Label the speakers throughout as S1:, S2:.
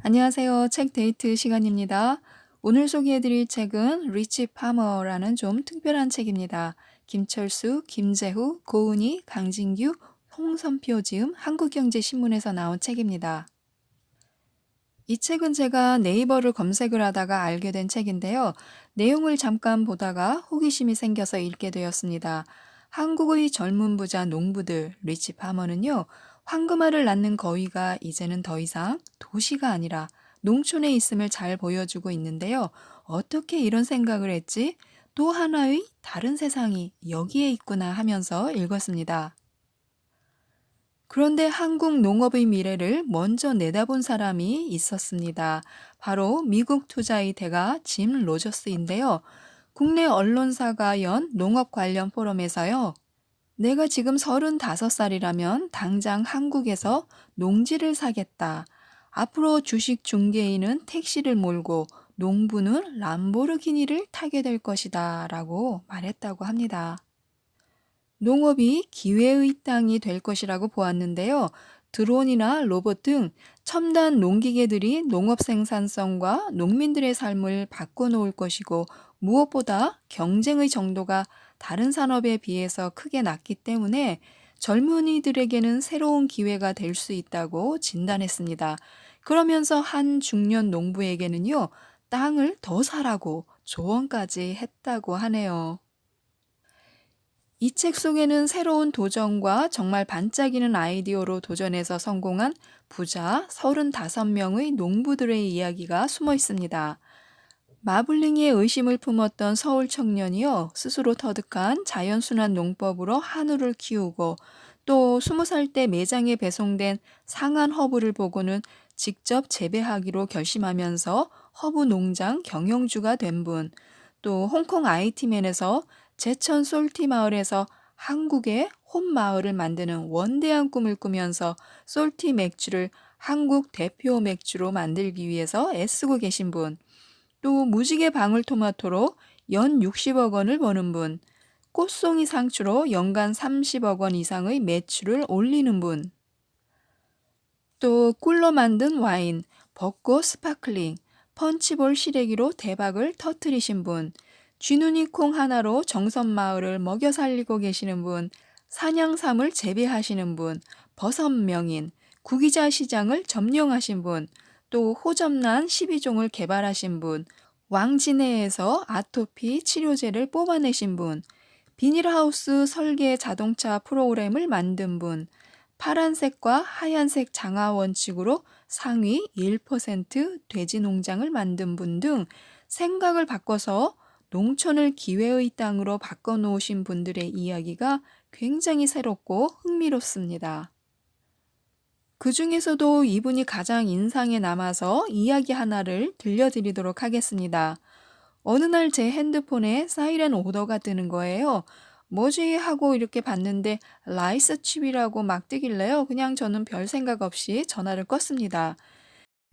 S1: 안녕하세요. 책 데이트 시간입니다. 오늘 소개해드릴 책은 리치 파머라는 좀 특별한 책입니다. 김철수, 김재후, 고은희, 강진규, 홍선표 지음 한국경제신문에서 나온 책입니다. 이 책은 제가 네이버를 검색을 하다가 알게 된 책인데요. 내용을 잠깐 보다가 호기심이 생겨서 읽게 되었습니다. 한국의 젊은 부자 농부들 리치 파머는요. 황금알을 낳는 거위가 이제는 더 이상 도시가 아니라 농촌에 있음을 잘 보여주고 있는데요. 어떻게 이런 생각을 했지? 또 하나의 다른 세상이 여기에 있구나 하면서 읽었습니다. 그런데 한국 농업의 미래를 먼저 내다본 사람이 있었습니다. 바로 미국 투자의 대가 짐 로저스인데요. 국내 언론사가 연 농업 관련 포럼에서요. 내가 지금 35살이라면 당장 한국에서 농지를 사겠다. 앞으로 주식 중개인은 택시를 몰고 농부는 람보르기니를 타게 될 것이다. 라고 말했다고 합니다. 농업이 기회의 땅이 될 것이라고 보았는데요. 드론이나 로봇 등 첨단 농기계들이 농업 생산성과 농민들의 삶을 바꿔놓을 것이고 무엇보다 경쟁의 정도가 다른 산업에 비해서 크게 낮기 때문에 젊은이들에게는 새로운 기회가 될 수 있다고 진단했습니다. 그러면서 한 중년 농부에게는요, 땅을 더 사라고 조언까지 했다고 하네요. 이 책 속에는 새로운 도전과 정말 반짝이는 아이디어로 도전해서 성공한 부자 35명의 농부들의 이야기가 숨어 있습니다. 마블링의 의심을 품었던 서울 청년이요, 스스로 터득한 자연순환 농법으로 한우를 키우고 또 20살 때 매장에 배송된 상한 허브를 보고는 직접 재배하기로 결심하면서 허브 농장 경영주가 된 분, 또 홍콩 IT맨에서 제천 솔티 마을에서 한국의 홈 마을을 만드는 원대한 꿈을 꾸면서 솔티 맥주를 한국 대표 맥주로 만들기 위해서 애쓰고 계신 분, 또 무지개 방울토마토로 연 60억 원을 버는 분, 꽃송이 상추로 연간 30억 원 이상의 매출을 올리는 분, 또 꿀로 만든 와인, 벚꽃 스파클링, 펀치볼 시래기로 대박을 터뜨리신 분, 쥐눈이 콩 하나로 정선마을을 먹여 살리고 계시는 분, 산양삼을 재배하시는 분, 버섯 명인, 구기자 시장을 점령하신 분, 또 호접란 12종을 개발하신 분, 왕진해에서 아토피 치료제를 뽑아내신 분, 비닐하우스 설계 자동차 프로그램을 만든 분, 파란색과 하얀색 장화 원칙으로 상위 1% 돼지 농장을 만든 분 등 생각을 바꿔서 농촌을 기회의 땅으로 바꿔놓으신 분들의 이야기가 굉장히 새롭고 흥미롭습니다. 그 중에서도 이분이 가장 인상에 남아서 이야기 하나를 들려드리도록 하겠습니다. 어느 날 제 핸드폰에 사이렌 오더가 뜨는 거예요. 뭐지 하고 이렇게 봤는데 라이스 칩이라고 막 뜨길래요. 그냥 저는 별 생각 없이 전화를 껐습니다.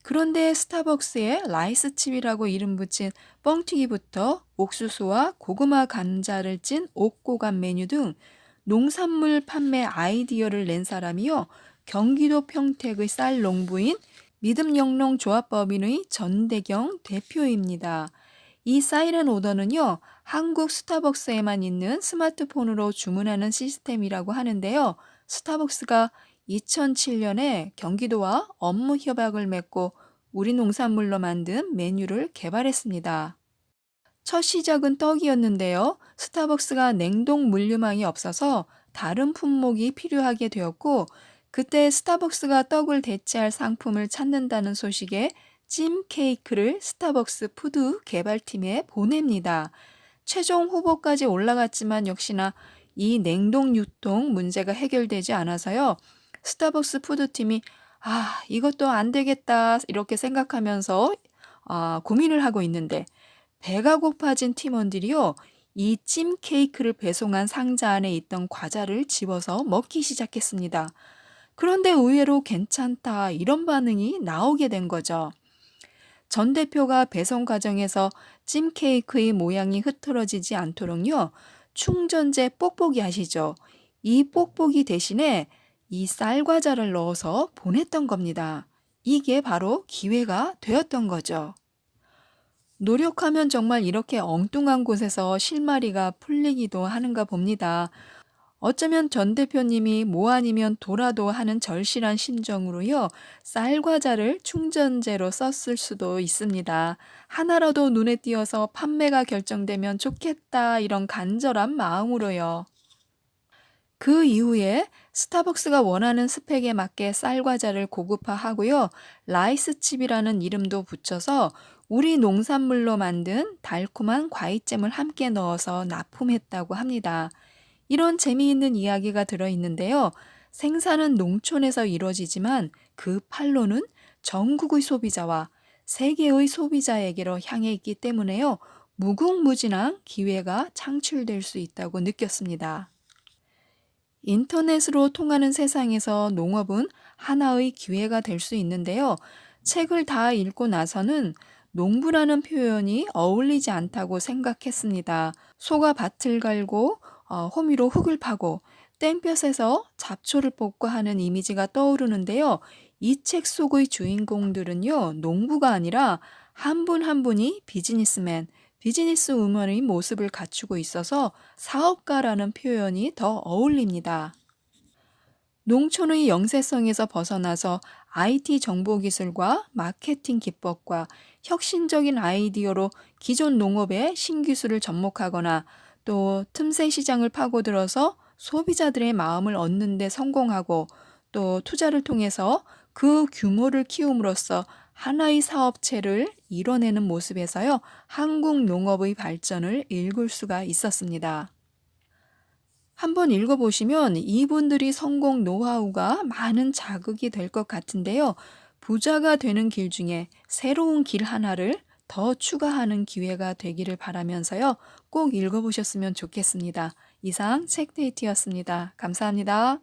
S1: 그런데 스타벅스에 라이스 칩이라고 이름 붙인 뻥튀기부터 옥수수와 고구마 감자를 찐 옥고감 메뉴 등 농산물 판매 아이디어를 낸 사람이요. 경기도 평택의 쌀 농부인 믿음영농 조합법인의 전대경 대표입니다. 이 사이렌 오더는요, 한국 스타벅스에만 있는 스마트폰으로 주문하는 시스템이라고 하는데요. 스타벅스가 2007년에 경기도와 업무 협약을 맺고 우리 농산물로 만든 메뉴를 개발했습니다. 첫 시작은 떡이었는데요. 스타벅스가 냉동 물류망이 없어서 다른 품목이 필요하게 되었고, 그때 스타벅스가 떡을 대체할 상품을 찾는다는 소식에 찜 케이크를 스타벅스 푸드 개발팀에 보냅니다. 최종 후보까지 올라갔지만 역시나 이 냉동 유통 문제가 해결되지 않아서요. 스타벅스 푸드팀이 이것도 안 되겠다 이렇게 생각하면서 고민을 하고 있는데 배가 고파진 팀원들이요. 이 찜 케이크를 배송한 상자 안에 있던 과자를 집어서 먹기 시작했습니다. 그런데 의외로 괜찮다 이런 반응이 나오게 된 거죠. 전 대표가 배송 과정에서 찜 케이크의 모양이 흐트러지지 않도록요. 충전재 뽁뽁이 아시죠? 이 뽁뽁이 대신에 이 쌀과자를 넣어서 보냈던 겁니다. 이게 바로 기회가 되었던 거죠. 노력하면 정말 이렇게 엉뚱한 곳에서 실마리가 풀리기도 하는가 봅니다. 어쩌면 전 대표님이 뭐 아니면 도라도 하는 절실한 심정으로요, 쌀과자를 충전재로 썼을 수도 있습니다. 하나라도 눈에 띄어서 판매가 결정되면 좋겠다, 이런 간절한 마음으로요. 그 이후에 스타벅스가 원하는 스펙에 맞게 쌀과자를 고급화하고요, 라이스칩이라는 이름도 붙여서 우리 농산물로 만든 달콤한 과일잼을 함께 넣어서 납품했다고 합니다. 이런 재미있는 이야기가 들어있는데요. 생산은 농촌에서 이루어지지만 그 판로는 전국의 소비자와 세계의 소비자에게로 향해 있기 때문에요. 무궁무진한 기회가 창출될 수 있다고 느꼈습니다. 인터넷으로 통하는 세상에서 농업은 하나의 기회가 될 수 있는데요. 책을 다 읽고 나서는 농부라는 표현이 어울리지 않다고 생각했습니다. 소가 밭을 갈고 호미로 흙을 파고 땡볕에서 잡초를 뽑고 하는 이미지가 떠오르는데요. 이 책 속의 주인공들은요, 농부가 아니라 한 분 한 분이 비즈니스맨, 비즈니스 우먼의 모습을 갖추고 있어서 사업가라는 표현이 더 어울립니다. 농촌의 영세성에서 벗어나서 IT 정보기술과 마케팅 기법과 혁신적인 아이디어로 기존 농업의 신기술을 접목하거나 또 틈새 시장을 파고들어서 소비자들의 마음을 얻는 데 성공하고 또 투자를 통해서 그 규모를 키움으로써 하나의 사업체를 이뤄내는 모습에서요, 한국 농업의 발전을 읽을 수가 있었습니다. 한번 읽어보시면 이분들이 성공 노하우가 많은 자극이 될 것 같은데요. 부자가 되는 길 중에 새로운 길 하나를 더 추가하는 기회가 되기를 바라면서요. 꼭 읽어보셨으면 좋겠습니다. 이상 책데이트였습니다. 감사합니다.